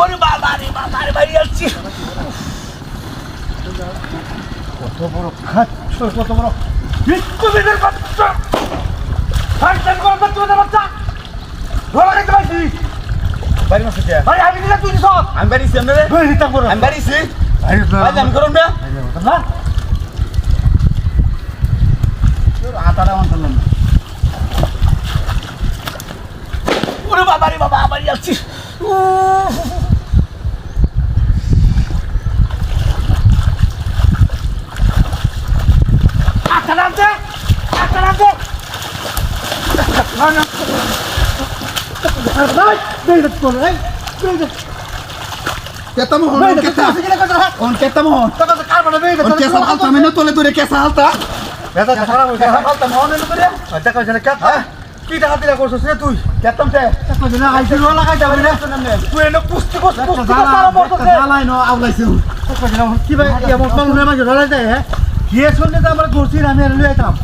ওরে বাবা রে বাড়ি আসছি। কত বড় খাচ্ছ, কত বড় বিচ্ছুদের বাচ্চা, ফাংশন করে বিচ্ছুদের বাচ্চা ধরা খেতে পাইছি। বাড়ি মাসে কে ভাই আমি দিলে তুই সব আমি বাড়িছি আপনারে তুই হিসাব করো। আমি বাড়িছি ভাই আমি করুন না না আটাটা আমার করলাম না। ওরে বাবা রে বাবা বাড়ি আসছি। আটা নামছে, আটা নামছে। কেতা মোহন কেতা কোন কেতা মোহন কোন কেসা হালতা মেনে তোলে তোরে কেসা হালতা হালতা মোহন এনে তোরে কি টাকা দিলা করছিস রে তুই? কেতম তে আইসির লাগাই যাবে না তুই এনে কুস্তি কুস্তি কি ভাই এমন কলমে মাঝে লড়াই যায় হ্যাঁ গিয়ে শুনলে তো আমরা করছি আমি আর লুয়ে যেতাম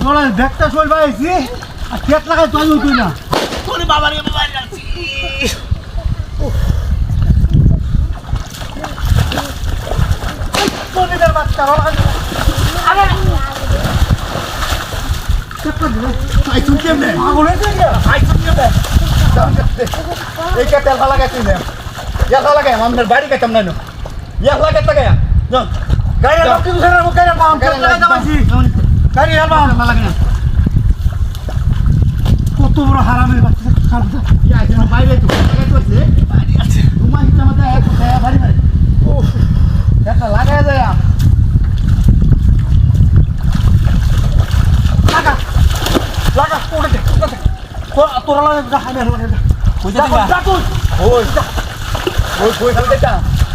লড়াই ব্যাগটা শোল পাইছি আর কেট লাগাই তুই তুই না ওরে বাবা রে বাড়ি আসছি। তোদের বাচ্চা আইছুন কেমনে পাগল হয়েছে আইছুন কেমনে এই কেতা লাগাইছিস না ইয়া লাগাই আমাদের বাড়ি কেতাম না ইয়া লাগাইতে গায়া জন গাড়ি রাখতে তুই সারা গাড়ি বাম কেট লাগাই যাবাইছি গাড়ি বাম না লাগে না কত বড় হারামের বাচ্চা সাবধান ইয়া যেন বাইরে তো লাগাইতেছে বাড়ি আছে তোমার হিসাব মতে এক খায়া বাড়ি মারে ও এটা লাগায় যায় লাগা লাগা ওড়ে দে তোরা লাগা যা আমি আর লাগা কইতে দিবা যা তুই ওই ওই এটা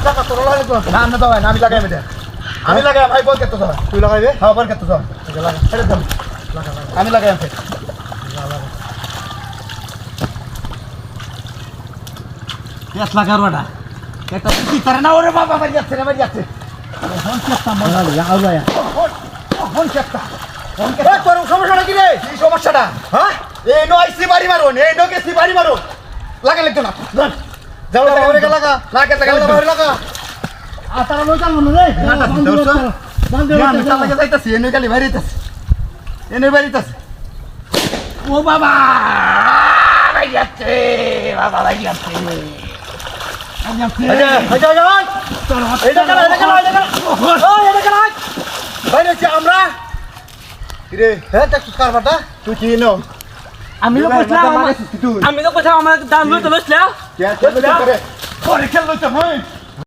লাগা তোরা লাগা তো না না দাও না আমি লাগাই মেটা আমি লাগাই ভাই বল কেতো দাও তুই লাগাইবে হ্যাঁ বল কেতো দাও লাগা ছেড়ে দাও লাগা লাগা আমি লাগাই আমি গ্যাস লাগার ওটা এটা কি করে না ওরে বাবা বাড়ি যাচ্ছে রে বাড়ি যাচ্ছে ফোন চেষ্টা মজা লাগে আউলায়া ফোন কেতা ফোন কেতা তোর সমস্যাটা কি রে কি সমস্যাটা হ্যাঁ এই নো আইসি বাড়ি মারুন এই নো গেছি বাড়ি মারুন লাগা লাগতো না যাও ওরে লাগা না কেতা ওরে লাগা আতারা লই চাল মনে রে আমি চালাকে যাইতাছি এনে গালি বাইরে যাইতাছি এনে বাইরে যাইতাছি ও বাবা বাইরে যাচ্ছে বাবা বাইরে যাচ্ছে আমরা রে হ্যাঁ তুই কারবারটা তুই কি নো আমি তো কইছিলাম আমার দাম লইতে লইছিলা কে খেল লইতে